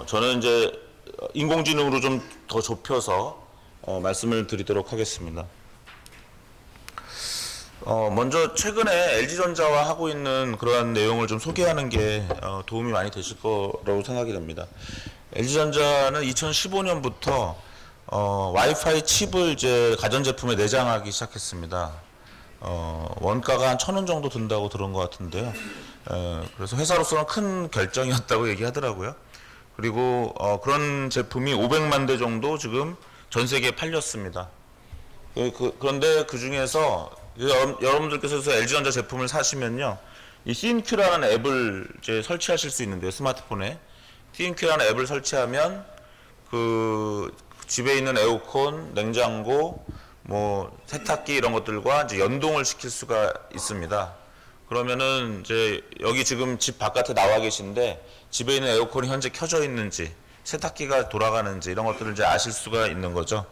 저는 이제 인공지능으로 좀 더 좁혀서 말씀을 드리도록 하겠습니다. 먼저 최근에 LG전자와 하고 있는 그러한 내용을 좀 소개하는 게 도움이 많이 되실 거라고 생각이 됩니다. LG전자는 2015년부터 와이파이 칩을 이제 가전제품에 내장하기 시작했습니다. 원가가 한 1,000원 정도 든다고 들은 것 같은데요. 그래서 회사로서는 큰 결정이었다고 얘기하더라고요. 그리고 그런 제품이 500만 대 정도 지금 전 세계에 팔렸습니다. 그런데 그 중에서 여러분들께서 LG전자 제품을 사시면요, 이 CNQ라는 앱을 이제 설치하실 수 있는데요, 스마트폰에. CNQ라는 앱을 설치하면 그 집에 있는 에어컨, 냉장고, 뭐 세탁기 이런 것들과 이제 연동을 시킬 수가 있습니다. 그러면은 이제 여기 지금 집 바깥에 나와 계신데 집에 있는 에어컨이 현재 켜져 있는지, 세탁기가 돌아가는지 이런 것들을 이제 아실 수가 있는 거죠.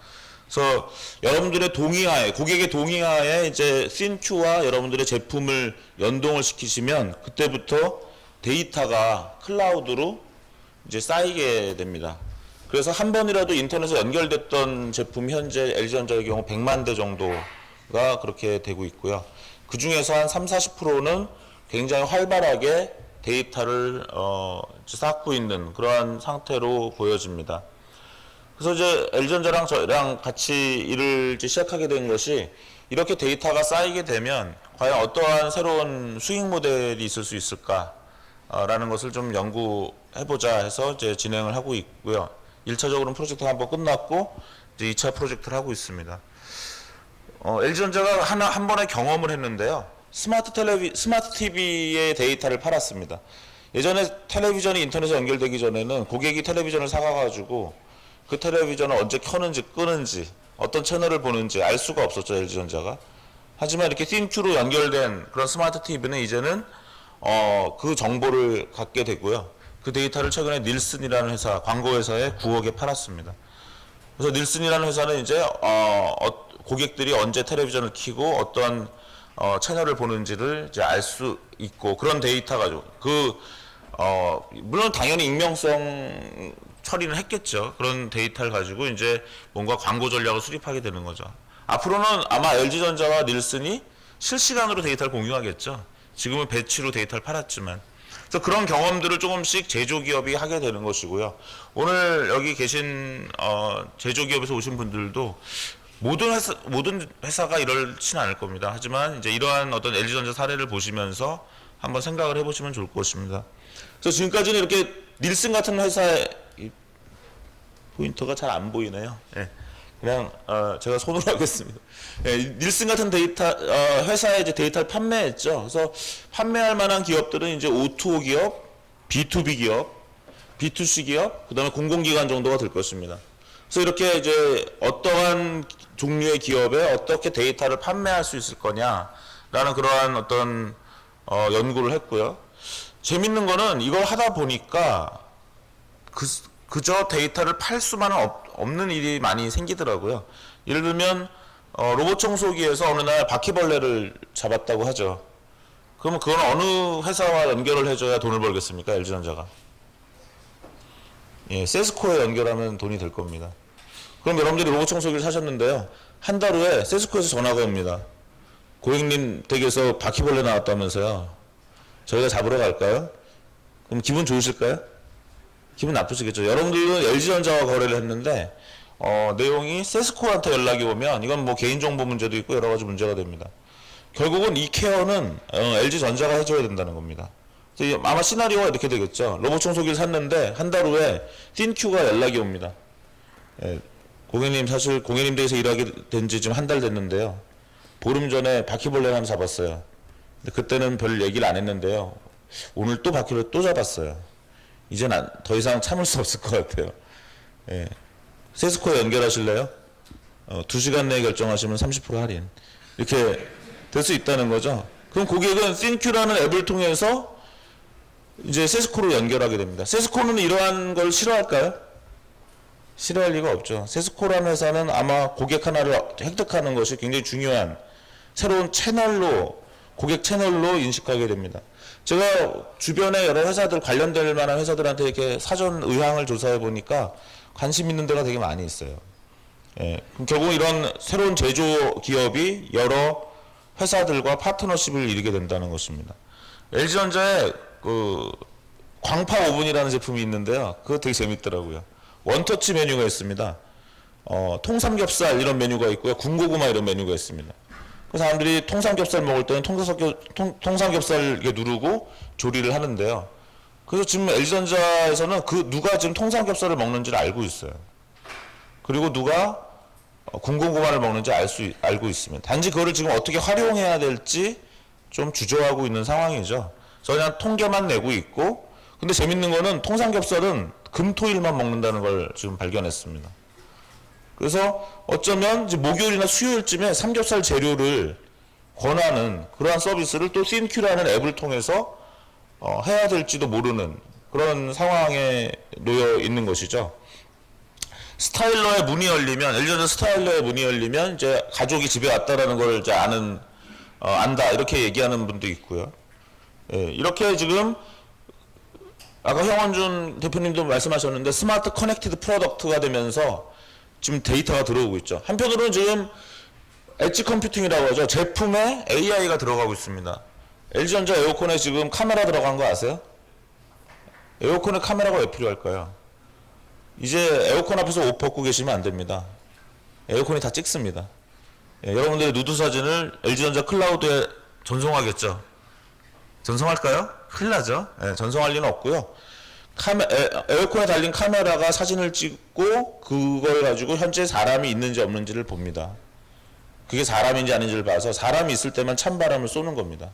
그래서 여러분들의 동의하에, 고객의 동의하에 이제 CNQ와 여러분들의 제품을 연동을 시키시면 그때부터 데이터가 클라우드로 이제 쌓이게 됩니다. 그래서 한 번이라도 인터넷에 연결됐던 제품 현재 LG전자의 경우 100만 대 정도가 그렇게 되고 있고요. 그 중에서 한 30-40%는 굉장히 활발하게 데이터를 쌓고 있는 그러한 상태로 보여집니다. 그래서 이제 LG전자랑 저랑 같이 일을 이제 시작하게 된 것이, 이렇게 데이터가 쌓이게 되면 과연 어떠한 새로운 수익 모델이 있을 수 있을까라는 것을 좀 연구해보자 해서 이제 진행을 하고 있고요. 1차적으로는 프로젝트가 한번 끝났고 이제 2차 프로젝트를 하고 있습니다. LG전자가 한 번의 경험을 했는데요. 스마트 TV의 데이터를 팔았습니다. 예전에 텔레비전이 인터넷에 연결되기 전에는 고객이 텔레비전을 사가가지고 그 텔레비전을 언제 켜는지 끄는지 어떤 채널을 보는지 알 수가 없었죠, LG전자가. 하지만 이렇게 CNQ로 연결된 그런 스마트 TV는 이제는 그 정보를 갖게 되고요. 그 데이터를 최근에 닐슨이라는 회사, 광고 회사에 9억에 팔았습니다. 그래서 닐슨이라는 회사는 이제 고객들이 언제 텔레비전을 켜고 어떠한 채널을 보는지를 이제 알 수 있고, 그런 데이터 가지고 물론 당연히 익명성 처리는 했겠죠. 그런 데이터를 가지고 이제 뭔가 광고 전략을 수립하게 되는 거죠. 앞으로는 아마 LG전자와 닐슨이 실시간으로 데이터를 공유하겠죠. 지금은 배치로 데이터를 팔았지만. 그래서 그런 경험들을 조금씩 제조기업이 하게 되는 것이고요. 오늘 여기 계신 제조기업에서 오신 분들도 모든 회사가 이렇지는 않을 겁니다. 하지만 이제 이러한 어떤 LG전자 사례를 보시면서 한번 생각을 해보시면 좋을 것입니다. 그래서 지금까지는 이렇게 닐슨 같은 회사의 포인터가 잘 안 보이네요. 예. 그냥 제가 손으로 하겠습니다. 예, 닐슨 같은 회사에 이제 데이터를 판매했죠. 그래서 판매할 만한 기업들은 이제 O2O 기업, B2B 기업, B2C 기업, 그다음에 공공기관 정도가 될 것입니다. 그래서 이렇게 이제 어떠한 종류의 기업에 어떻게 데이터를 판매할 수 있을 거냐라는 그러한 어떤 연구를 했고요. 재밌는 거는 이걸 하다 보니까 그저 데이터를 팔 수만은 없는 일이 많이 생기더라고요. 예를 들면 로봇 청소기에서 어느 날 바퀴벌레를 잡았다고 하죠. 그러면 그건 어느 회사와 연결을 해줘야 돈을 벌겠습니까? LG전자가. 예, 세스코에 연결하면 돈이 될 겁니다. 그럼 여러분들이 로봇 청소기를 사셨는데요. 한 달 후에 세스코에서 전화가 옵니다. 고객님 댁에서 바퀴벌레 나왔다면서요. 저희가 잡으러 갈까요? 그럼 기분 좋으실까요? 기분 나쁘시겠죠. 여러분들은 LG전자와 거래를 했는데 내용이 세스코한테 연락이 오면 이건 뭐 개인정보 문제도 있고 여러 가지 문제가 됩니다. 결국은 이 케어는 LG전자가 해줘야 된다는 겁니다. 아마 시나리오가 이렇게 되겠죠. 로봇 청소기를 샀는데 한 달 후에 CNQ가 연락이 옵니다. 예, 고객님, 사실 고객님 댁에서 일하게 된 지 지금 한 달 됐는데요. 보름 전에 바퀴벌레 하나 잡았어요. 근데 그때는 별 얘기를 안 했는데요. 오늘 또 바퀴벌레 또 잡았어요. 이젠 더 이상 참을 수 없을 것 같아요. 예. 세스코에 연결하실래요? 2시간 내에 결정하시면 30% 할인. 이렇게 될 수 있다는 거죠. 그럼 고객은 CNQ라는 앱을 통해서 이제 세스코로 연결하게 됩니다. 세스코는 이러한 걸 싫어할까요? 싫어할 리가 없죠. 세스코라는 회사는 아마 고객 하나를 획득하는 것이 굉장히 중요한 새로운 채널로 고객 채널로 인식하게 됩니다. 제가 주변에 여러 회사들 관련될 만한 회사들한테 이렇게 사전 의향을 조사해 보니까 관심 있는 데가 되게 많이 있어요. 예, 그럼 결국 이런 새로운 제조 기업이 여러 회사들과 파트너십을 이루게 된다는 것입니다. LG전자의 그 광파 오븐이라는 제품이 있는데요. 그거 되게 재밌더라고요. 원터치 메뉴가 있습니다. 통삼겹살 이런 메뉴가 있고요. 군고구마 이런 메뉴가 있습니다. 그 사람들이 통삼겹살 먹을 때는 통삼겹살 이렇게 누르고 조리를 하는데요. 그래서 지금 LG전자에서는 누가 지금 통삼겹살을 먹는지를 알고 있어요. 그리고 누가 군고구마를 먹는지 알고 있습니다. 단지 그거를 지금 어떻게 활용해야 될지 좀 주저하고 있는 상황이죠. 그래서 그냥 통계만 내고 있고, 근데 재밌는 거는 통삼겹살은 금토일만 먹는다는 걸 지금 발견했습니다. 그래서 어쩌면 이제 목요일이나 수요일쯤에 삼겹살 재료를 권하는 그러한 서비스를 또 씬큐라는 앱을 통해서 해야 될지도 모르는 그런 상황에 놓여 있는 것이죠. 스타일러의 문이 열리면, LG전자 스타일러의 문이 열리면 이제 가족이 집에 왔다라는 걸 이제 안다 이렇게 얘기하는 분도 있고요. 예, 이렇게 지금 아까 형원준 대표님도 말씀하셨는데 스마트 커넥티드 프로덕트가 되면서 지금 데이터가 들어오고 있죠. 한편으로는 지금 엣지 컴퓨팅이라고 하죠. 제품에 AI가 들어가고 있습니다. LG전자 에어컨에 지금 카메라 들어간 거 아세요? 에어컨에 카메라가 왜 필요할까요? 이제 에어컨 앞에서 옷 벗고 계시면 안 됩니다. 에어컨이 다 찍습니다. 예, 여러분들의 누드 사진을 LG전자 클라우드에 전송하겠죠. 전송할까요? 큰일 나죠. 예, 전송할 리는 없고요. 에어컨에 달린 카메라가 사진을 찍고 그걸 가지고 현재 사람이 있는지 없는지를 봅니다. 그게 사람인지 아닌지를 봐서 사람이 있을 때만 찬바람을 쏘는 겁니다.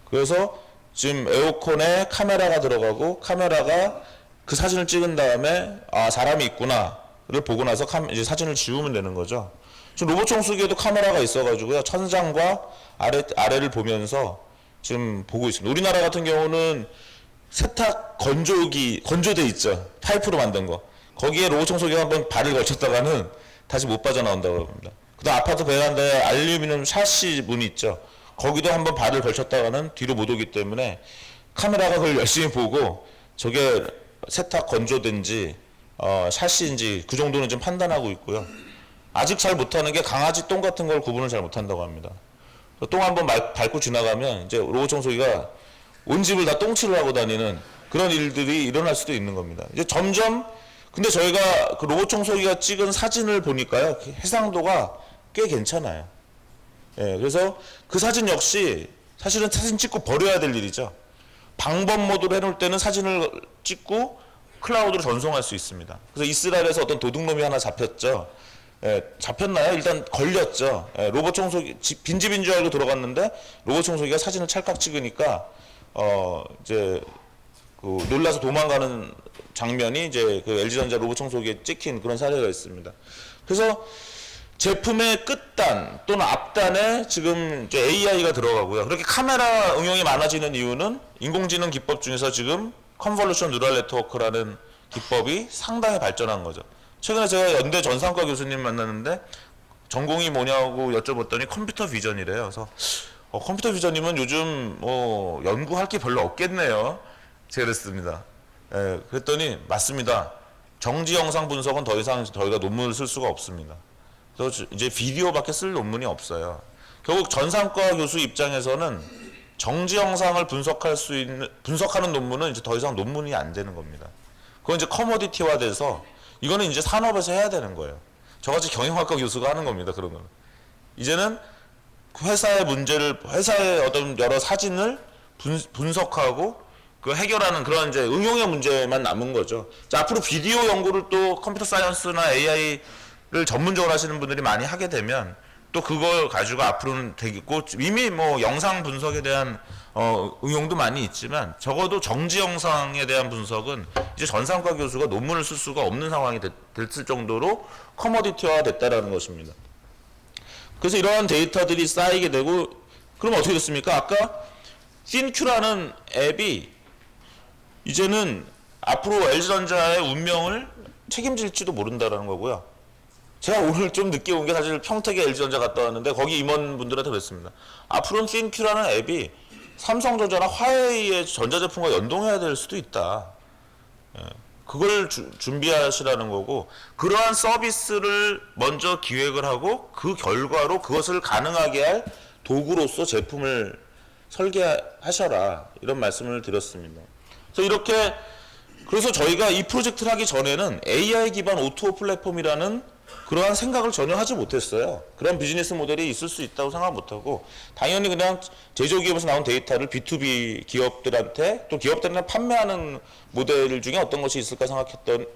그래서 지금 에어컨에 카메라가 들어가고 카메라가 그 사진을 찍은 다음에 아 사람이 있구나를 보고 나서 이제 사진을 지우면 되는 거죠. 지금 로봇 청소기에도 카메라가 있어가지고요. 천장과 아래를 보면서 지금 보고 있습니다. 우리나라 같은 경우는 세탁 건조대 있죠. 파이프로 만든 거. 거기에 로봇 청소기가 한번 발을 걸쳤다가는 다시 못 빠져나온다고 합니다. 그다음 아파트 베란다에 알루미늄 샤시 문이 있죠. 거기도 한번 발을 걸쳤다가는 뒤로 못 오기 때문에 카메라가 그걸 열심히 보고 저게 세탁 건조된지 샤시인지 그 정도는 좀 판단하고 있고요. 아직 잘 못하는 게 강아지 똥 같은 걸 구분을 잘 못한다고 합니다. 똥 한번 밟고 지나가면 이제 로봇 청소기가 온 집을 다 똥칠을 하고 다니는 그런 일들이 일어날 수도 있는 겁니다. 이제 점점 근데 저희가 그 로봇 청소기가 찍은 사진을 보니까요 해상도가 꽤 괜찮아요. 예, 그래서 그 사진 역시 사실은 사진 찍고 버려야 될 일이죠. 방법 모드로 해놓을 때는 사진을 찍고 클라우드로 전송할 수 있습니다. 그래서 이스라엘에서 어떤 도둑놈이 하나 잡혔죠. 예, 잡혔나요? 일단 걸렸죠. 예, 로봇 청소기 빈집인 줄 알고 들어갔는데 로봇 청소기가 사진을 찰칵 찍으니까 이제 그 놀라서 도망가는 장면이 이제 그 LG전자 로봇 청소기에 찍힌 그런 사례가 있습니다. 그래서 제품의 끝단 또는 앞단에 지금 이제 AI가 들어가고요. 그렇게 카메라 응용이 많아지는 이유는 인공지능 기법 중에서 지금 컨볼루션 뉴럴 네트워크라는 기법이 상당히 발전한 거죠. 최근에 제가 연대 전상과 교수님 만났는데 전공이 뭐냐고 여쭤봤더니 컴퓨터 비전이래요. 그래서 컴퓨터 비전이면 요즘 뭐 연구할 게 별로 없겠네요. 제가 그랬습니다. 예, 그랬더니 맞습니다. 정지 영상 분석은 더 이상 저희가 논문을 쓸 수가 없습니다. 그래서 이제 비디오밖에 쓸 논문이 없어요. 결국 전상과 교수 입장에서는 정지 영상을 분석하는 논문은 이제 더 이상 논문이 안 되는 겁니다. 그건 이제 커머디티화 돼서 이거는 이제 산업에서 해야 되는 거예요. 저같이 경영학과 교수가 하는 겁니다. 그런 거는. 이제는 회사의 어떤 여러 사진을 분석하고 그 해결하는 그런 이제 응용의 문제만 남은 거죠. 자, 앞으로 비디오 연구를 또 컴퓨터 사이언스나 AI를 전문적으로 하시는 분들이 많이 하게 되면 또 그걸 가지고 앞으로는 되겠고 이미 뭐 영상 분석에 대한 응용도 많이 있지만 적어도 정지 영상에 대한 분석은 이제 전상과 교수가 논문을 쓸 수가 없는 상황이 됐을 정도로 커머디티화 됐다라는 것입니다. 그래서 이러한 데이터들이 쌓이게 되고 그럼 어떻게 됐습니까? 아까 씬큐라는 앱이 이제는 앞으로 LG전자의 운명을 책임질지도 모른다라는 거고요. 제가 오늘 좀 늦게 온 게 사실 평택에 LG전자 갔다 왔는데 거기 임원분들한테 그랬습니다. 앞으로는 띵큐라는 앱이 삼성전자나 화웨이의 전자제품과 연동해야 될 수도 있다. 그걸 준비하시라는 거고, 그러한 서비스를 먼저 기획을 하고 그 결과로 그것을 가능하게 할 도구로서 제품을 설계하셔라, 이런 말씀을 드렸습니다. 그래서 저희가 이 프로젝트를 하기 전에는 AI 기반 O2O 플랫폼이라는 그러한 생각을 전혀 하지 못했어요. 그런 비즈니스 모델이 있을 수 있다고 생각 못하고, 당연히 그냥 제조기업에서 나온 데이터를 B2B 기업들한테, 또 기업들한테 판매하는 모델 중에 어떤 것이 있을까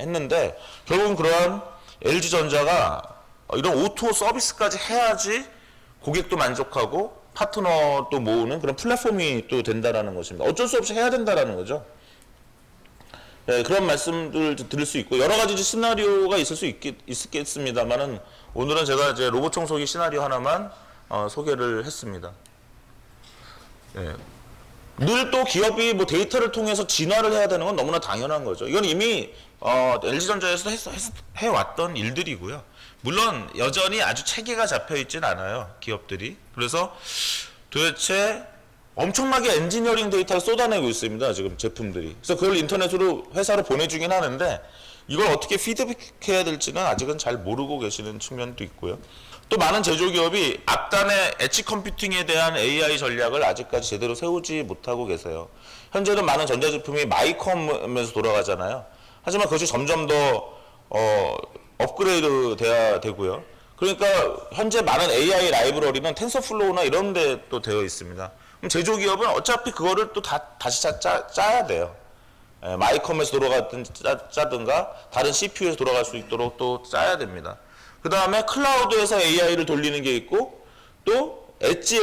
했는데, 결국은 그러한 LG전자가 이런 O2O 서비스까지 해야지 고객도 만족하고 파트너도 모으는 그런 플랫폼이 또 된다라는 것입니다. 어쩔 수 없이 해야 된다라는 거죠. 네, 그런 말씀들 드릴 수 있고, 여러 가지 시나리오가 있겠습니다만은, 오늘은 제가 이제 로봇 청소기 시나리오 하나만 소개를 했습니다. 네. 늘 또 기업이 뭐 데이터를 통해서 진화를 해야 되는 건 너무나 당연한 거죠. 이건 이미 LG전자에서 해왔던 일들이고요. 물론 여전히 아주 체계가 잡혀 있진 않아요, 기업들이. 그래서 도대체 엄청나게 엔지니어링 데이터를 쏟아내고 있습니다, 지금 제품들이. 그래서 그걸 인터넷으로 회사로 보내주긴 하는데, 이걸 어떻게 피드백해야 될지는 아직은 잘 모르고 계시는 측면도 있고요. 또 많은 제조기업이 앞단의 엣지 컴퓨팅에 대한 AI 전략을 아직까지 제대로 세우지 못하고 계세요. 현재는 많은 전자제품이 마이컴에서 돌아가잖아요. 하지만 그것이 점점 더 업그레이드 돼야 되고요. 그러니까 현재 많은 AI 라이브러리는 텐서플로우나 이런 데 또 되어 있습니다. 그럼 제조기업은 어차피 그거를 또 다시 짜야 돼요. 마이컴에서 돌아갔든 짜든가 다른 CPU에서 돌아갈 수 있도록 또 짜야 됩니다. 그 다음에 클라우드에서 AI를 돌리는 게 있고, 또 엣지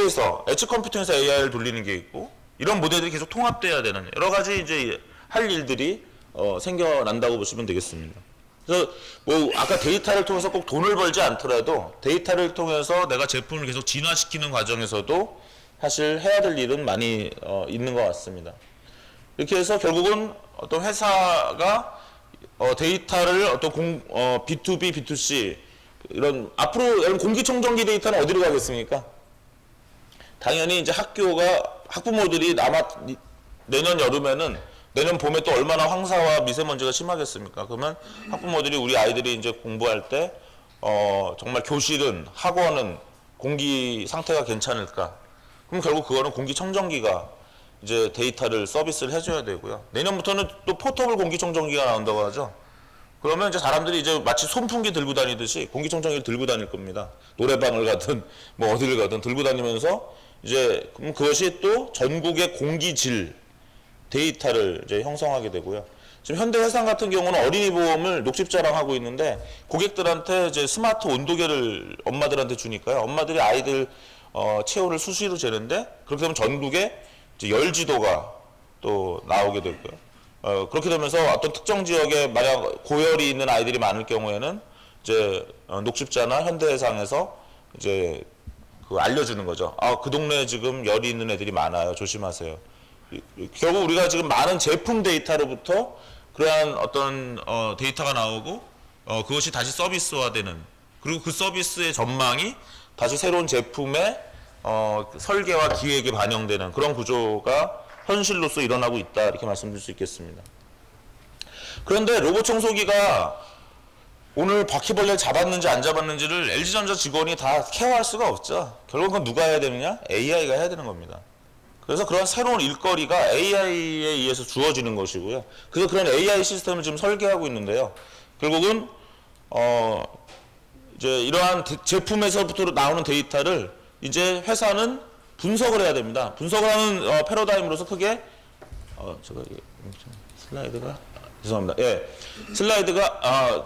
컴퓨팅에서 AI를 돌리는 게 있고, 이런 모델들이 계속 통합돼야 되는 여러 가지 이제 할 일들이 생겨난다고 보시면 되겠습니다. 그래서 뭐 아까 데이터를 통해서 꼭 돈을 벌지 않더라도 데이터를 통해서 내가 제품을 계속 진화시키는 과정에서도 사실 해야 될 일은 많이 있는 것 같습니다. 이렇게 해서 결국은 어떤 회사가 데이터를 어떤 B2B, B2C 이런 앞으로 여러분 공기청정기 데이터는 어디로 가겠습니까? 당연히 이제 학부모들이 내년 여름에는, 내년 봄에 또 얼마나 황사와 미세먼지가 심하겠습니까? 그러면 학부모들이 우리 아이들이 이제 공부할 때 정말 교실은, 학원은 공기 상태가 괜찮을까? 그럼 결국 그거는 공기청정기가 이제 데이터를 서비스를 해줘야 되고요. 내년부터는 또 포터블 공기청정기가 나온다고 하죠. 그러면 이제 사람들이 이제 마치 손풍기 들고 다니듯이 공기청정기를 들고 다닐 겁니다. 노래방을 가든 뭐 어디를 가든 들고 다니면서 이제 그럼 그것이 또 전국의 공기질 데이터를 이제 형성하게 되고요. 지금 현대해상 같은 경우는 어린이 보험을 녹십자랑 하고 있는데, 고객들한테 이제 스마트 온도계를 엄마들한테 주니까요. 엄마들이 아이들 체온을 수시로 재는데, 그렇게 되면 전국에 이제 열지도가 또 나오게 되고요. 그렇게 되면서 어떤 특정 지역에 만약 고열이 있는 아이들이 많을 경우에는 이제 녹십자나 현대해상에서 이제 알려주는 거죠. 그 동네에 지금 열이 있는 애들이 많아요. 조심하세요. 결국 우리가 지금 많은 제품 데이터로부터 그러한 어떤 데이터가 나오고, 그것이 다시 서비스화되는, 그리고 그 서비스의 전망이 다시 새로운 제품의 설계와 기획에 반영되는 그런 구조가 현실로서 일어나고 있다, 이렇게 말씀드릴 수 있겠습니다. 그런데 로봇 청소기가 오늘 바퀴벌레를 잡았는지 안 잡았는지를 LG전자 직원이 다 케어할 수가 없죠. 결국 그건 누가 해야 되느냐? AI가 해야 되는 겁니다. 그래서 그런 새로운 일거리가 AI에 의해서 주어지는 것이고요. 그래서 그런 AI 시스템을 지금 설계하고 있는데요. 결국은 이제 이러한 제품에서부터 나오는 데이터를 이제 회사는 분석을 해야 됩니다. 분석을 하는 패러다임으로서 크게 제가 슬라이드가 죄송합니다. 예, 슬라이드가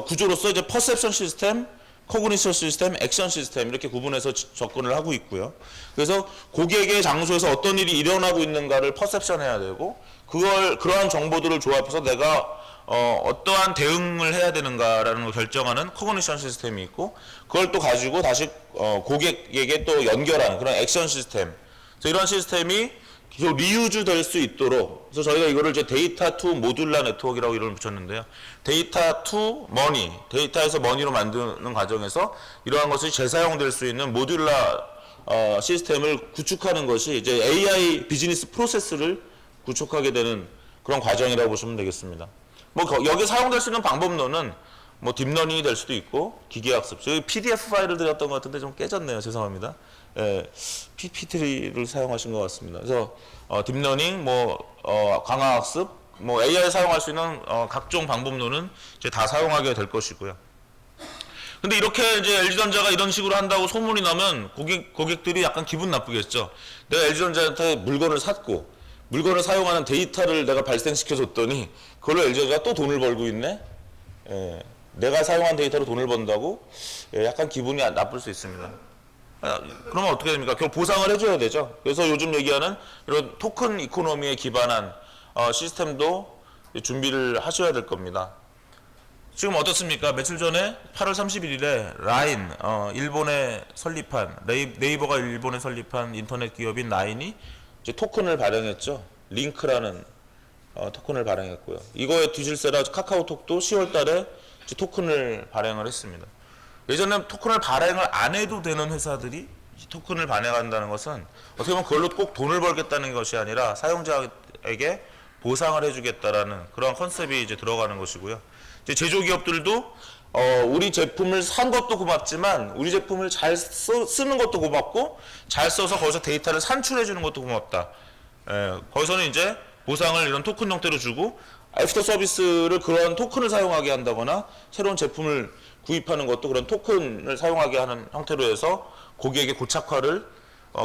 구조로서 이제 퍼셉션 시스템, 코그니션 시스템, 액션 시스템 이렇게 구분해서 접근을 하고 있고요. 그래서 고객의 장소에서 어떤 일이 일어나고 있는가를 퍼셉션해야 되고, 그러한 정보들을 조합해서 내가 어떠한 대응을 해야 되는가라는 걸 결정하는 코그니션 시스템이 있고, 그걸 또 가지고 다시 고객에게 또 연결하는 그런 액션 시스템. 그래서 이런 시스템이 계속 리유즈 될 수 있도록, 그래서 저희가 이거를 이제 데이터 투 모듈라 네트워크라고 이름을 붙였는데요. 데이터 투 머니, 데이터에서 머니로 만드는 과정에서 이러한 것이 재사용될 수 있는 모듈라 시스템을 구축하는 것이 이제 AI 비즈니스 프로세스를 구축하게 되는 그런 과정이라고 보시면 되겠습니다. 뭐 여기 사용될 수 있는 방법론은 뭐 딥러닝이 될 수도 있고 기계학습. 저희 PDF 파일을 드렸던 것 같은데 좀 깨졌네요. 죄송합니다. 예, PPT를 사용하신 것 같습니다. 그래서 딥러닝, 강화학습, AI 사용할 수 있는 각종 방법론은 이제 다 사용하게 될 것이고요. 근데 이렇게 이제 LG전자가 이런 식으로 한다고 소문이 나면 고객들이 약간 기분 나쁘겠죠. 내가 LG전자한테 물건을 샀고 물건을 사용하는 데이터를 내가 발생시켜 줬더니 그걸로 LG전자가 또 돈을 벌고 있네. 예, 내가 사용한 데이터로 돈을 번다고 약간 기분이 나쁠 수 있습니다. 그러면 어떻게 됩니까? 그걸 보상을 해줘야 되죠. 그래서 요즘 얘기하는 이런 토큰 이코노미에 기반한 시스템도 준비를 하셔야 될 겁니다. 지금 어떻습니까? 며칠 전에 8월 31일에 라인, 일본에 설립한, 네이버가 일본에 설립한 인터넷 기업인 라인이 이제 토큰을 발행했죠. 링크라는 토큰을 발행했고요. 이거에 뒤질세라 카카오톡도 10월 달에 토큰을 발행을 했습니다. 예전에 토큰을 발행을 안 해도 되는 회사들이 토큰을 발행한다는 것은 어떻게 보면 그걸로 꼭 돈을 벌겠다는 것이 아니라 사용자에게 보상을 해주겠다라는 그런 컨셉이 이제 들어가는 것이고요. 이제 제조기업들도 우리 제품을 산 것도 고맙지만 우리 제품을 잘 쓰는 것도 고맙고 잘 써서 거기서 데이터를 산출해 주는 것도 고맙다. 거기서는 이제 보상을 이런 토큰 형태로 주고 애프터 서비스를 그런 토큰을 사용하게 한다거나 새로운 제품을 구입하는 것도 그런 토큰을 사용하게 하는 형태로 해서 고객의 고착화를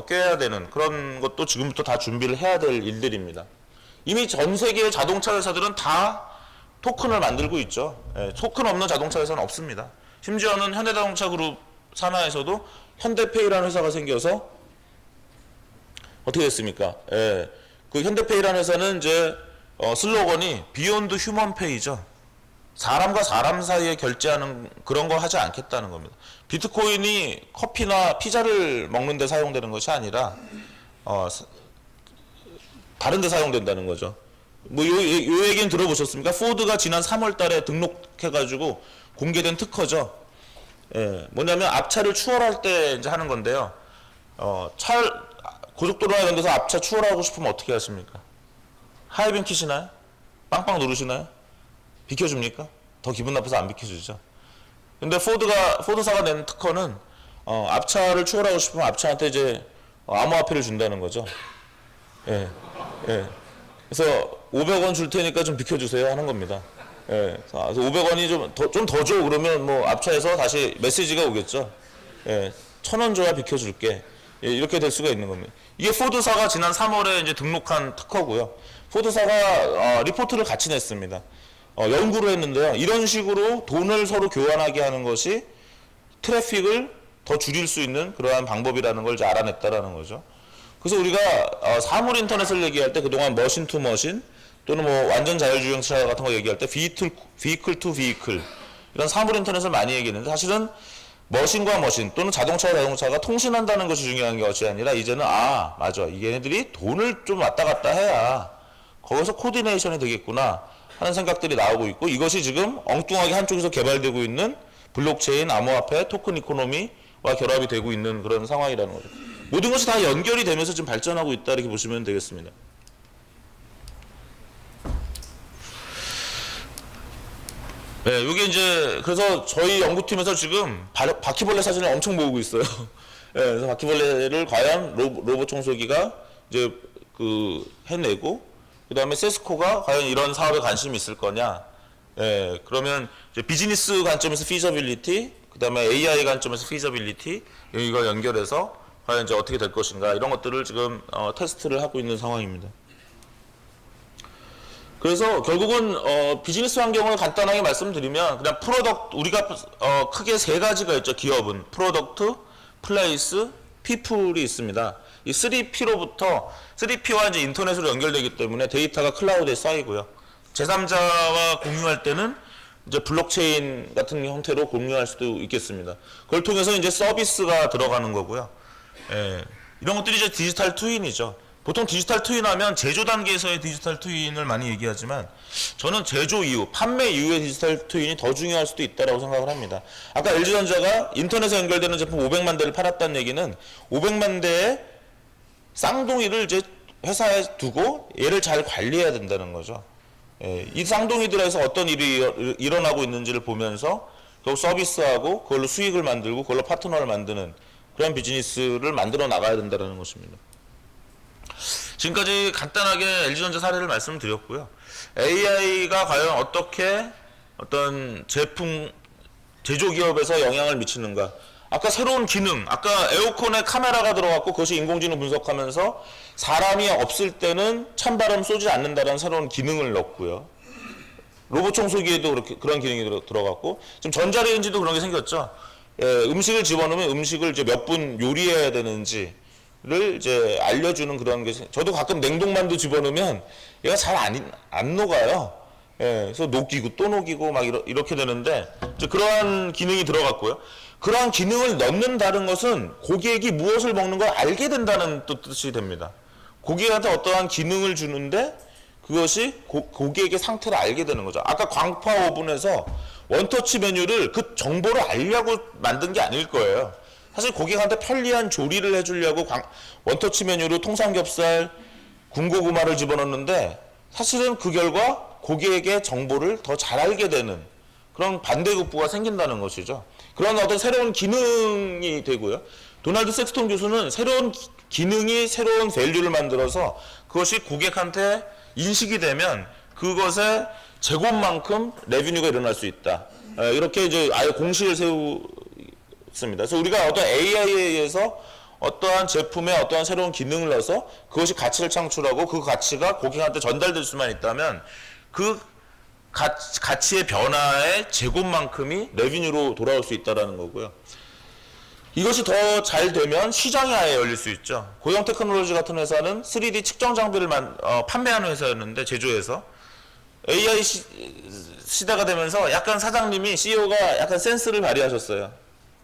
꾀해야 되는 그런 것도 지금부터 다 준비를 해야 될 일들입니다. 이미 전 세계의 자동차 회사들은 다 토큰을 만들고 있죠. 토큰 없는 자동차 회사는 없습니다. 심지어는 현대자동차 그룹 산하에서도 현대페이라는 회사가 생겨서 어떻게 됐습니까? 그 현대페이라는 회사는 이제 슬로건이 비욘드 휴먼 페이죠. 사람과 사람 사이에 결제하는 그런 거 하지 않겠다는 겁니다. 비트코인이 커피나 피자를 먹는 데 사용되는 것이 아니라 다른 데 사용된다는 거죠. 요 얘기는 들어보셨습니까? 포드가 지난 3월 달에 등록해가지고 공개된 특허죠. 뭐냐면 앞차를 추월할 때 이제 하는 건데요. 고속도로나 이런 데서 앞차 추월하고 싶으면 어떻게 하십니까? 하이빈 키시나요? 빵빵 누르시나요? 비켜줍니까? 더 기분 나빠서 안 비켜주죠. 근데 포드사가 낸 특허는 앞차를 추월하고 싶으면 앞차한테 이제 암호화폐를 준다는 거죠. 그래서 500원 줄 테니까 좀 비켜주세요 하는 겁니다. 그래서 500원이 좀 더 줘 그러면 뭐 앞차에서 다시 메시지가 오겠죠. 1000원 줘야 비켜줄게. 이렇게 될 수가 있는 겁니다. 이게 포드사가 지난 3월에 이제 등록한 특허고요. 포드사가 리포트를 같이 냈습니다. 연구를 했는데요. 이런 식으로 돈을 서로 교환하게 하는 것이 트래픽을 더 줄일 수 있는 그러한 방법이라는 걸 이제 알아냈다라는 거죠. 그래서 우리가 사물 인터넷을 얘기할 때 그동안 머신 투 머신 또는 뭐 완전 자율주행차 같은 거 얘기할 때 비클 투 비클 이런 사물 인터넷을 많이 얘기했는데 사실은 머신과 머신 또는 자동차와 자동차가 통신한다는 것이 중요한 것이 아니라 이제는 맞아 얘네들이 돈을 좀 왔다 갔다 해야 거기서 코디네이션이 되겠구나 하는 생각들이 나오고 있고 이것이 지금 엉뚱하게 한쪽에서 개발되고 있는 블록체인, 암호화폐, 토큰 이코노미와 결합이 되고 있는 그런 상황이라는 거죠. 모든 것이 다 연결이 되면서 지금 발전하고 있다 이렇게 보시면 되겠습니다. 이게 이제 그래서 저희 연구팀에서 지금 바퀴벌레 사진을 엄청 모으고 있어요. 그래서 바퀴벌레를 과연 로봇 청소기가 이제 해내고 그 다음에 세스코가 과연 이런 사업에 관심이 있을 거냐. 그러면 이제 비즈니스 관점에서 피저빌리티, 그 다음에 AI 관점에서 피저빌리티 이걸 연결해서 과연 이제 어떻게 될 것인가 이런 것들을 지금 테스트를 하고 있는 상황입니다. 그래서 결국은 비즈니스 환경을 간단하게 말씀드리면 그냥 우리가 크게 세 가지가 있죠. 기업은 프로덕트, 플레이스, 피플이 있습니다. 이 3P와 이제 인터넷으로 연결되기 때문에 데이터가 클라우드에 쌓이고요. 제3자와 공유할 때는 이제 블록체인 같은 형태로 공유할 수도 있겠습니다. 그걸 통해서 이제 서비스가 들어가는 거고요. 이런 것들이 이제 디지털 트윈이죠. 보통 디지털 트윈하면 제조 단계에서의 디지털 트윈을 많이 얘기하지만 저는 제조 이후, 판매 이후의 디지털 트윈이 더 중요할 수도 있다고 생각을 합니다. 아까 LG전자가 인터넷에 연결되는 제품 500만 대를 팔았다는 얘기는 500만 대의 쌍둥이를 이제 회사에 두고 얘를 잘 관리해야 된다는 거죠. 이 쌍둥이들에서 어떤 일이 일어나고 있는지를 보면서 결국 서비스하고 그걸로 수익을 만들고 그걸로 파트너를 만드는 그런 비즈니스를 만들어 나가야 된다는 것입니다. 지금까지 간단하게 LG전자 사례를 말씀드렸고요. AI가 과연 어떻게 어떤 제품 제조 기업에서 영향을 미치는가. 아까 새로운 기능, 아까 에어컨에 카메라가 들어갔고 그것이 인공지능 분석하면서 사람이 없을 때는 찬바람 쏘지 않는다는 새로운 기능을 넣었고요. 로봇 청소기에도 그런 기능이 들어갔고, 지금 전자레인지도 그런 게 생겼죠. 음식을 집어넣으면 음식을 이제 몇 분 요리해야 되는지를 이제 알려주는 그런 게, 저도 가끔 냉동만두 집어넣으면 얘가 잘 안 녹아요. 그래서 녹이고 또 녹이고 막 이렇게 되는데, 이제 그러한 기능이 들어갔고요. 그러한 기능을 넣는다는 것은 고객이 무엇을 먹는 걸 알게 된다는 뜻이 됩니다. 고객한테 어떠한 기능을 주는데 그것이 고객의 상태를 알게 되는 거죠. 아까 광파 오븐에서 원터치 메뉴를 그 정보를 알려고 만든 게 아닐 거예요. 사실 고객한테 편리한 조리를 해주려고 원터치 메뉴로 통삼겹살, 군고구마를 집어넣는데 사실은 그 결과 고객의 정보를 더 잘 알게 되는 그런 반대급부가 생긴다는 것이죠. 그런 어떤 새로운 기능이 되고요. 도널드 섹스톤 교수는 새로운 기능이 새로운 밸류를 만들어서 그것이 고객한테 인식이 되면 그것의 제곱만큼 레비뉴가 일어날 수 있다. 이렇게 이제 아예 공식을 세웠습니다. 그래서 우리가 어떤 AI에 의해서 어떠한 제품에 어떠한 새로운 기능을 넣어서 그것이 가치를 창출하고 그 가치가 고객한테 전달될 수만 있다면 그 가치의 변화의 제곱만큼이 레비뉴로 돌아올 수 있다는 거고요. 이것이 더 잘 되면 시장이 아예 열릴 수 있죠. 고영 테크놀로지 같은 회사는 3D 측정 장비를 판매하는 회사였는데 제조해서 AI 시대가 되면서 약간 사장님이 CEO가 약간 센스를 발휘하셨어요.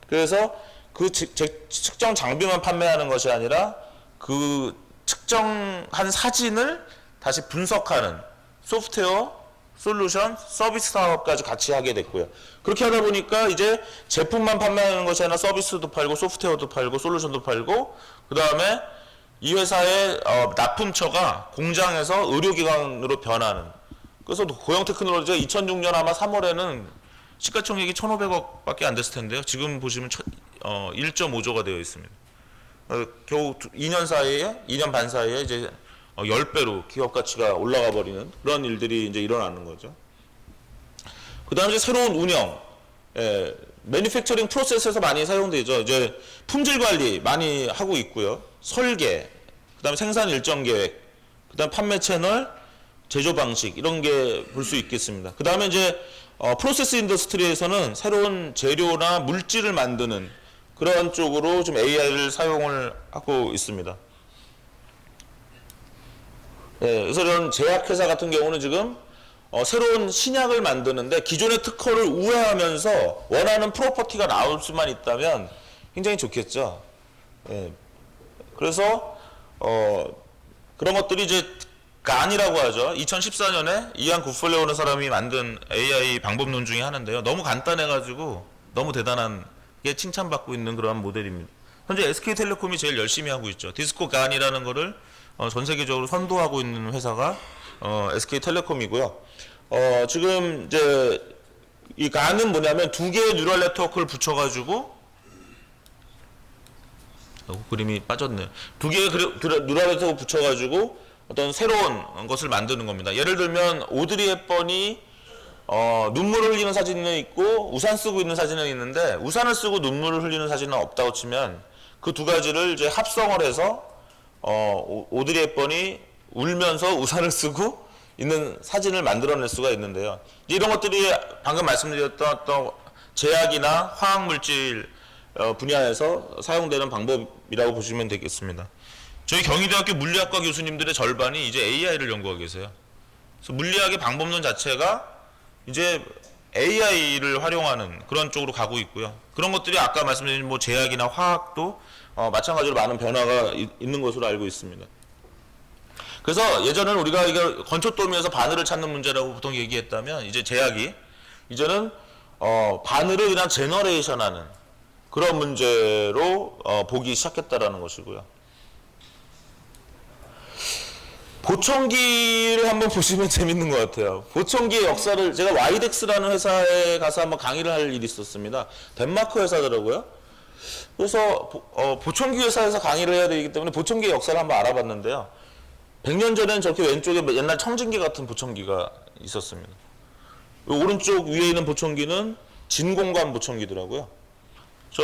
그래서 그 측정 장비만 판매하는 것이 아니라 그 측정한 사진을 다시 분석하는 소프트웨어, 솔루션, 서비스 사업까지 같이 하게 됐고요. 그렇게 하다 보니까 이제 제품만 판매하는 것이 아니라 서비스도 팔고 소프트웨어도 팔고 솔루션도 팔고, 그 다음에 이 회사의 납품처가 공장에서 의료기관으로 변하는. 그래서 고영 테크놀로지가 2006년 아마 3월에는 시가총액이 1,500억 밖에 안 됐을 텐데요. 지금 보시면 1.5조가 되어 있습니다. 겨우 2년 반 사이에 이제 10배로 기업 가치가 올라가 버리는 그런 일들이 이제 일어나는 거죠. 그 다음에 새로운 운영, 매니팩처링 프로세스에서 많이 사용되죠. 이제 품질 관리 많이 하고 있고요. 설계, 그 다음에 생산 일정 계획, 그 다음 판매 채널, 제조 방식, 이런 게 볼 수 있겠습니다. 그 다음에 이제 프로세스 인더스트리에서는 새로운 재료나 물질을 만드는 그런 쪽으로 좀 AI를 사용을 하고 있습니다. 그래서 이런 제약회사 같은 경우는 지금 새로운 신약을 만드는데 기존의 특허를 우회하면서 원하는 프로퍼티가 나올 수만 있다면 굉장히 좋겠죠. 그래서 그런 것들이 이제 간이라고 하죠. 2014년에 이안 구플레오는 사람이 만든 AI 방법론 중에 하나인데요. 너무 간단해가지고 너무 대단한 게 칭찬받고 있는 그러한 모델입니다. 현재 SK텔레콤이 제일 열심히 하고 있죠. 디스코 간이라는 거를 전 세계적으로 선도하고 있는 회사가 SK텔레콤이고요. 지금 이제 이 간은 뭐냐면 두 개의 뉴럴 네트워크를 붙여가지고 그림이 빠졌네요. 두 개의 뉴럴 네트워크 붙여가지고 어떤 새로운 것을 만드는 겁니다. 예를 들면 오드리 헵번이 눈물을 흘리는 사진은 있고 우산 쓰고 있는 사진은 있는데 우산을 쓰고 눈물을 흘리는 사진은 없다고 치면 그 두 가지를 이제 합성을 해서 오드리 헵번이 울면서 우산을 쓰고 있는 사진을 만들어낼 수가 있는데요. 이런 것들이 방금 말씀드렸던 어떤 제약이나 화학물질 분야에서 사용되는 방법이라고 보시면 되겠습니다. 저희 경희대학교 물리학과 교수님들의 절반이 이제 AI를 연구하고 계세요. 그래서 물리학의 방법론 자체가 이제 AI를 활용하는 그런 쪽으로 가고 있고요. 그런 것들이 아까 말씀드린 뭐 제약이나 화학도 마찬가지로 많은 변화가 있는 것으로 알고 있습니다. 그래서 예전에는 우리가 이거 건초도미에서 바늘을 찾는 문제라고 보통 얘기했다면 이제 제약이 이제는 바늘을 그냥 제너레이션하는 그런 문제로 보기 시작했다라는 것이고요. 보청기를 한번 보시면 재밌는 것 같아요. 보청기의 역사를 제가 와이덱스라는 회사에 가서 한번 강의를 할 일이 있었습니다. 덴마크 회사더라고요. 그래서 보청기 회사에서 강의를 해야 되기 때문에 보청기의 역사를 한번 알아봤는데요. 100년 전에는 저렇게 왼쪽에 옛날 청진기 같은 보청기가 있었습니다. 오른쪽 위에 있는 보청기는 진공관 보청기더라고요. 저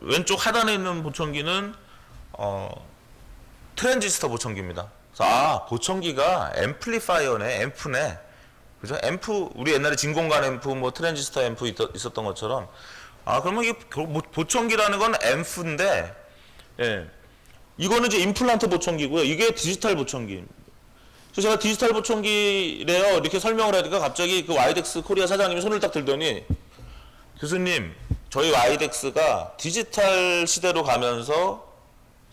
왼쪽 하단에 있는 보청기는 트랜지스터 보청기입니다. 그래서 보청기가 앰플리파이어네, 앰프네. 그죠? 앰프, 우리 옛날에 진공관 앰프, 뭐 트랜지스터 앰프 있었던 것처럼. 그러면 이게 보청기라는 건 앰프인데, 예. 이거는 이제 임플란트 보청기고요. 이게 디지털 보청기입니다. 그래서 제가 디지털 보청기래요. 이렇게 설명을 하니까 갑자기 그 와이덱스 코리아 사장님이 손을 딱 들더니, 교수님, 저희 와이덱스가 디지털 시대로 가면서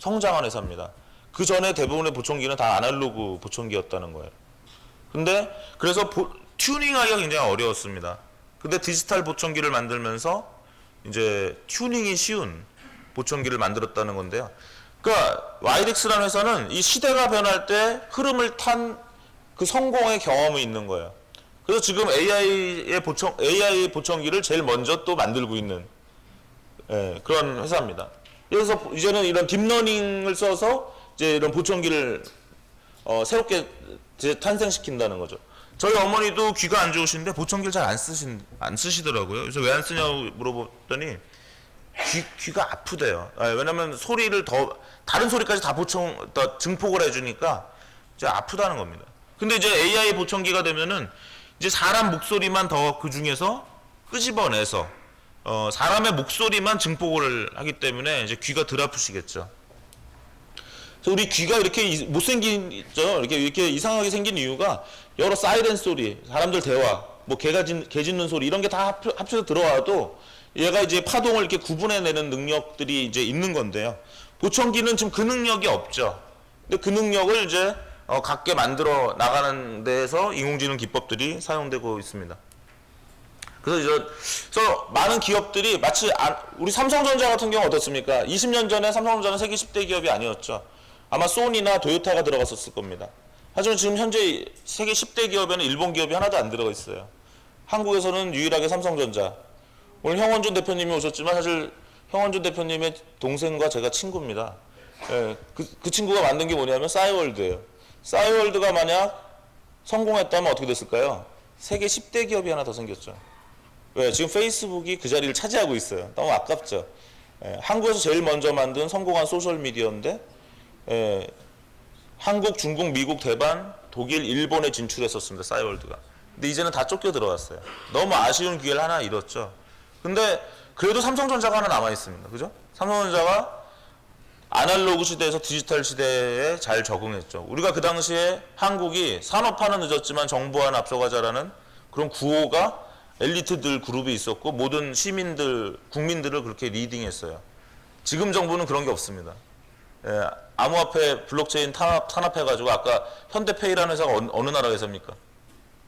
성장한 회사입니다. 그 전에 대부분의 보청기는 다 아날로그 보청기였다는 거예요. 근데 그래서 튜닝하기가 굉장히 어려웠습니다. 근데 디지털 보청기를 만들면서 이제 튜닝이 쉬운 보청기를 만들었다는 건데요. 그러니까 와이덱스라는 회사는 이 시대가 변할 때 흐름을 탄 그 성공의 경험이 있는 거예요. 그래서 지금 AI 보청기를 제일 먼저 또 만들고 있는 그런 회사입니다. 그래서 이제는 이런 딥러닝을 써서 이제 이런 보청기를 새롭게 탄생시킨다는 거죠. 저희 어머니도 귀가 안 좋으신데 보청기를 잘 안 쓰시더라고요. 그래서 왜 안 쓰냐고 물어봤더니 귀가 아프대요. 왜냐면 소리를 다른 소리까지 다 증폭을 해주니까 이제 아프다는 겁니다. 근데 이제 AI 보청기가 되면은 이제 사람 목소리만 더 그 중에서 끄집어내서 사람의 목소리만 증폭을 하기 때문에 이제 귀가 덜 아프시겠죠. 그래서 우리 귀가 이렇게 못생기죠. 이렇게 이상하게 생긴 이유가 여러 사이렌 소리, 사람들 대화, 뭐 개 짖는 소리 이런 게 다 합쳐서 들어와도 얘가 이제 파동을 이렇게 구분해내는 능력들이 이제 있는 건데요. 보청기는 지금 그 능력이 없죠. 근데 그 능력을 이제 갖게 만들어 나가는 데에서 인공지능 기법들이 사용되고 있습니다. 그래서 많은 기업들이 마치 우리 삼성전자 같은 경우 어떻습니까? 20년 전에 삼성전자는 세계 10대 기업이 아니었죠. 아마 소니나 도요타가 들어갔었을 겁니다. 하지만 지금 현재 세계 10대 기업에는 일본 기업이 하나도 안 들어가 있어요. 한국에서는 유일하게 삼성전자. 오늘 형원준 대표님이 오셨지만 사실 형원준 대표님의 동생과 제가 친구입니다. 그 친구가 만든 게 뭐냐면 싸이월드예요. 싸이월드가 만약 성공했다면 어떻게 됐을까요? 세계 10대 기업이 하나 더 생겼죠. 왜? 지금 페이스북이 그 자리를 차지하고 있어요. 너무 아깝죠. 한국에서 제일 먼저 만든 성공한 소셜미디어인데 한국, 중국, 미국, 대만, 독일, 일본에 진출했었습니다. 싸이월드가. 근데 이제는 다 쫓겨 들어갔어요. 너무 아쉬운 기회를 하나 잃었죠. 근데 그래도 삼성전자가 하나 남아 있습니다. 그죠? 삼성전자가 아날로그 시대에서 디지털 시대에 잘 적응했죠. 우리가 그 당시에 한국이 산업화는 늦었지만 정보화는 앞서가자라는 그런 구호가 엘리트들 그룹이 있었고 모든 시민들, 국민들을 그렇게 리딩했어요. 지금 정부는 그런 게 없습니다. 암호화폐 블록체인 탄압해가지고 아까 현대페이라는 회사가 어느 나라 회사입니까?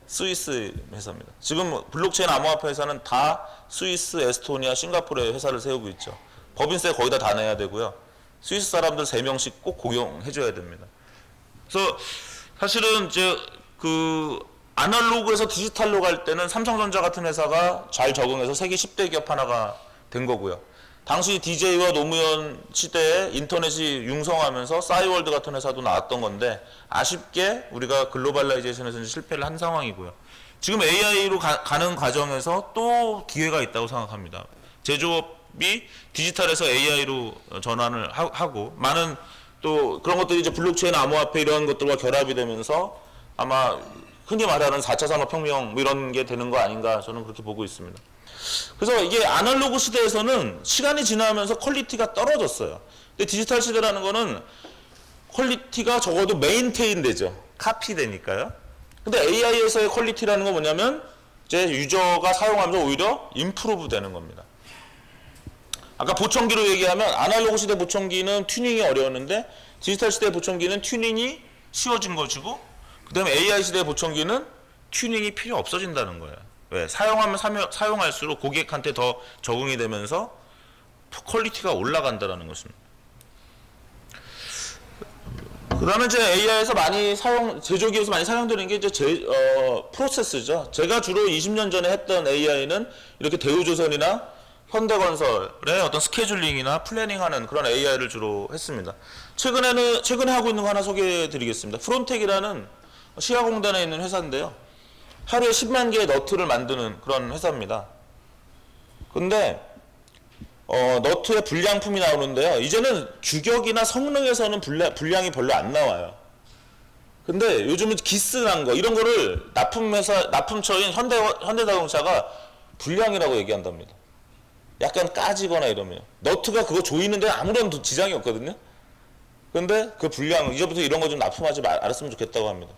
스위스 회사입니다. 지금 블록체인 암호화폐 회사는 다 스위스, 에스토니아, 싱가포르에 회사를 세우고 있죠. 법인세 거의 다 내야 되고요. 스위스 사람들 3명씩 꼭 고용해줘야 됩니다. 그래서 사실은 이제 그 아날로그에서 디지털로 갈 때는 삼성전자 같은 회사가 잘 적응해서 세계 10대 기업 하나가 된 거고요. 당시 DJ와 노무현 시대에 인터넷이 융성하면서 싸이월드 같은 회사도 나왔던 건데 아쉽게 우리가 글로벌라이제이션에서 실패를 한 상황이고요. 지금 AI로 가는 과정에서 또 기회가 있다고 생각합니다. 제조업이 디지털에서 AI로 전환을 하고 많은 또 그런 것들이 이제 블록체인, 암호화폐 이런 것들과 결합이 되면서 아마 흔히 말하는 4차 산업혁명 뭐 이런 게 되는 거 아닌가 저는 그렇게 보고 있습니다. 그래서 이게 아날로그 시대에서는 시간이 지나면서 퀄리티가 떨어졌어요. 근데 디지털 시대라는 거는 퀄리티가 적어도 메인테인 되죠. 카피되니까요. 근데 AI에서의 퀄리티라는 건 뭐냐면 이제 유저가 사용하면서 오히려 임프루브 되는 겁니다. 아까 보청기로 얘기하면 아날로그 시대 보청기는 튜닝이 어려웠는데 디지털 시대 보청기는 튜닝이 쉬워진 것이고, 그다음에 AI 시대 보청기는 튜닝이 필요 없어진다는 거예요. 왜? 사용하면 사용할수록 고객한테 더 적응이 되면서 퀄리티가 올라간다는 것입니다. 그 다음에 이제 AI에서 많이 제조기에서 많이 사용되는 게 이제 프로세스죠. 제가 주로 20년 전에 했던 AI는 이렇게 대우조선이나 현대건설의 어떤 스케줄링이나 플래닝하는 그런 AI를 주로 했습니다. 최근에 하고 있는 거 하나 소개해 드리겠습니다. 프론텍이라는 시아공단에 있는 회사인데요. 하루에 10만 개의 너트를 만드는 그런 회사입니다. 근데 너트의 불량품이 나오는데요. 이제는 주격이나 성능에서는 불량이 별로 안 나와요. 근데 요즘은 기스난 거 이런 거를 납품처인 현대자동차가 불량이라고 얘기한답니다. 약간 까지거나 이러면 너트가 그거 조이는데 아무런 지장이 없거든요. 근데 그 불량 이제부터 이런 거 좀 납품하지 않았으면 좋겠다고 합니다.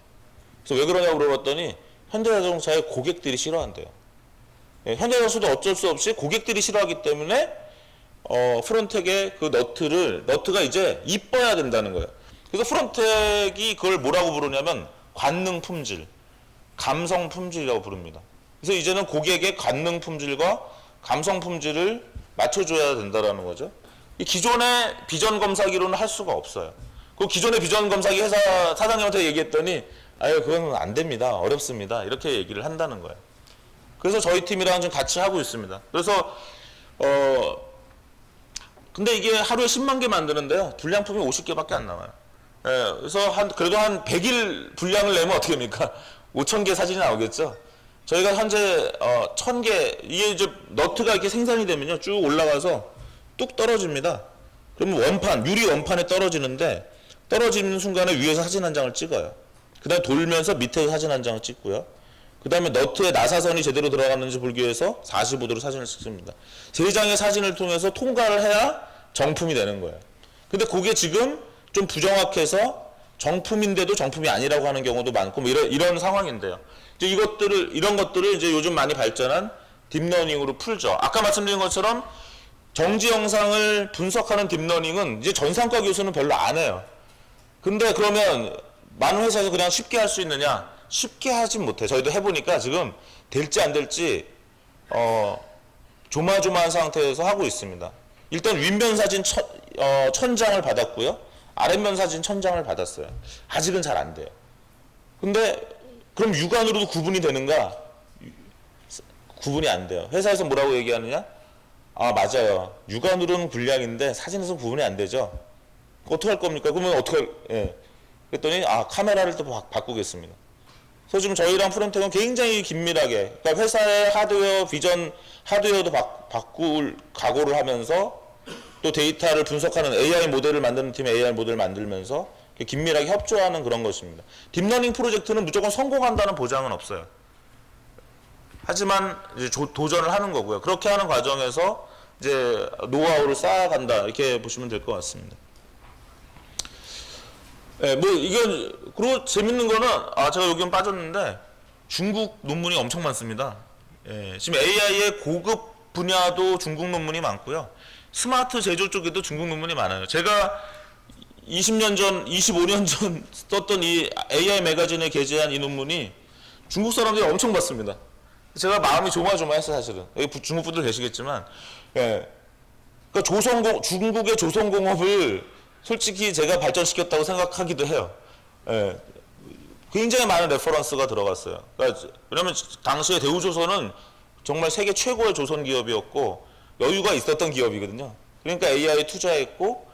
그래서 왜 그러냐고 물어봤더니 현대자동차의 고객들이 싫어한대요. 예, 현대자동차도 어쩔 수 없이 고객들이 싫어하기 때문에 프론텍의 그 너트가 이제 이뻐야 된다는 거예요. 그래서 프론텍이 그걸 뭐라고 부르냐면 관능 품질, 감성 품질이라고 부릅니다. 그래서 이제는 고객의 관능 품질과 감성 품질을 맞춰줘야 된다라는 거죠. 이 기존의 비전 검사기로는 할 수가 없어요. 그 기존의 비전 검사기 회사 사장님한테 얘기했더니 아유 그건 안 됩니다. 어렵습니다. 이렇게 얘기를 한다는 거예요. 그래서 저희 팀이랑 좀 같이 하고 있습니다. 그래서 근데 이게 하루에 10만 개 만드는데요. 불량품이 50개밖에 안 나와요. 예, 그래서 그래도 한 100일 분량을 내면 어떻게 됩니까? 5,000개 사진이 나오겠죠? 저희가 현재 1,000개, 이게 이제 너트가 이렇게 생산이 되면요. 쭉 올라가서 뚝 떨어집니다. 그러면 유리 원판에 떨어지는데, 떨어지는 순간에 위에서 사진 한 장을 찍어요. 그 다음에 돌면서 밑에서 사진 한 장을 찍고요. 그 다음에 너트에 나사선이 제대로 들어갔는지 보기 위해서 45도로 사진을 찍습니다. 3장의 사진을 통해서 통과를 해야 정품이 되는 거예요. 근데 그게 지금 좀 부정확해서 정품인데도 정품이 아니라고 하는 경우도 많고 뭐 이런 상황인데요. 이제 이런 것들을 이제 요즘 많이 발전한 딥러닝으로 풀죠. 아까 말씀드린 것처럼 정지 영상을 분석하는 딥러닝은 이제 전산과 교수는 별로 안 해요. 근데 그러면 많은 회사에서 그냥 쉽게 할 수 있느냐? 쉽게 하진 못해. 저희도 해보니까 지금 될지 안 될지 조마조마한 상태에서 하고 있습니다. 일단 윗면 사진 1,000장을 받았고요. 아랫면 사진 1,000장을 받았어요. 아직은 잘 안 돼요. 근데 그럼 육안으로도 구분이 되는가? 구분이 안 돼요. 회사에서 뭐라고 얘기하느냐? 아 맞아요. 육안으로는 불량인데 사진에서 구분이 안 되죠. 어떻게 할 겁니까? 그러면 예. 그랬더니 카메라를 또 바꾸겠습니다. 그래서 지금 저희랑 프론텍은 굉장히 긴밀하게, 그러니까 회사의 하드웨어도 바꿀 각오를 하면서 또 데이터를 분석하는 AI 모델을 만드는 팀의 AI 모델을 만들면서 긴밀하게 협조하는 그런 것입니다. 딥러닝 프로젝트는 무조건 성공한다는 보장은 없어요. 하지만 이제 도전을 하는 거고요. 그렇게 하는 과정에서 이제 노하우를 쌓아간다 이렇게 보시면 될 것 같습니다. 예, 그리고 재밌는 거는, 제가 여기는 빠졌는데, 중국 논문이 엄청 많습니다. 예, 지금 AI의 고급 분야도 중국 논문이 많고요. 스마트 제조 쪽에도 중국 논문이 많아요. 제가 25년 전 썼던 이 AI 매거진에 게재한 이 논문이 중국 사람들이 엄청 봤습니다. 제가 마음이 조마조마했어요, 사실은. 여기 중국 분들 계시겠지만, 예. 그러니까 중국의 조선공업을 솔직히 제가 발전시켰다고 생각하기도 해요. 예. 굉장히 많은 레퍼런스가 들어갔어요. 그러니까 왜냐면 당시에 대우조선은 정말 세계 최고의 조선 기업이었고 여유가 있었던 기업이거든요. 그러니까 AI에 투자했고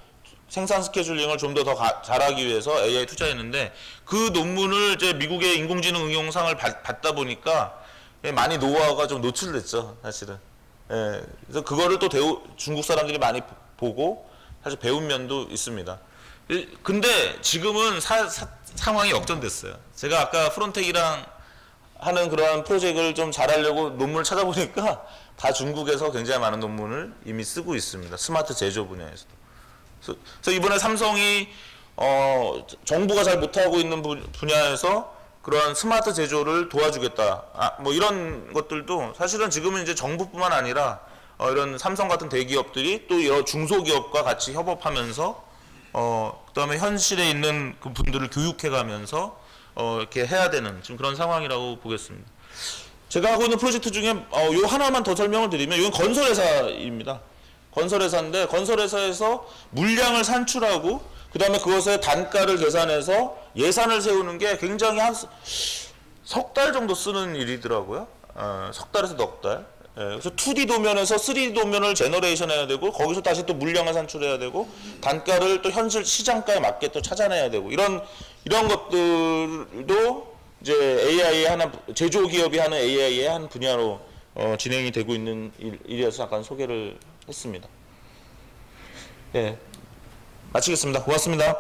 생산 스케줄링을 좀 더 잘하기 위해서 AI 투자했는데 그 논문을 이제 미국의 인공지능 응용상을 받다 보니까 많이 노하우가 좀 노출됐죠, 사실은. 예. 그래서 그거를 또 중국 사람들이 많이 보고 사실 배운 면도 있습니다. 근데 지금은 상황이 역전됐어요. 제가 아까 프론텍이랑 하는 그러한 프로젝트를 좀 잘하려고 논문을 찾아보니까 다 중국에서 굉장히 많은 논문을 이미 쓰고 있습니다. 스마트 제조 분야에서도. 그래서 이번에 삼성이 정부가 잘 못하고 있는 분야에서 그러한 스마트 제조를 도와주겠다. 뭐 이런 것들도 사실은 지금은 이제 정부뿐만 아니라 이런 삼성 같은 대기업들이 또 여러 중소기업과 같이 협업하면서 그다음에 현실에 있는 그 분들을 교육해가면서 이렇게 해야 되는 지금 그런 상황이라고 보겠습니다. 제가 하고 있는 프로젝트 중에 요 하나만 더 설명을 드리면 이건 건설회사입니다. 건설회사인데 건설회사에서 물량을 산출하고 그다음에 그것의 단가를 계산해서 예산을 세우는 게 굉장히 한 석 달 정도 쓰는 일이더라고요. 석 달에서 넉 달. 그래서 2D 도면에서 3D 도면을 제너레이션 해야 되고 거기서 다시 또 물량을 산출해야 되고 단가를 또 현실 시장가에 맞게 또 찾아내야 되고 이런 것들도 이제 AI의 하나 제조 기업이 하는 AI의 한 분야로 진행이 되고 있는 일이어서 잠깐 소개를 했습니다. 네, 마치겠습니다. 고맙습니다.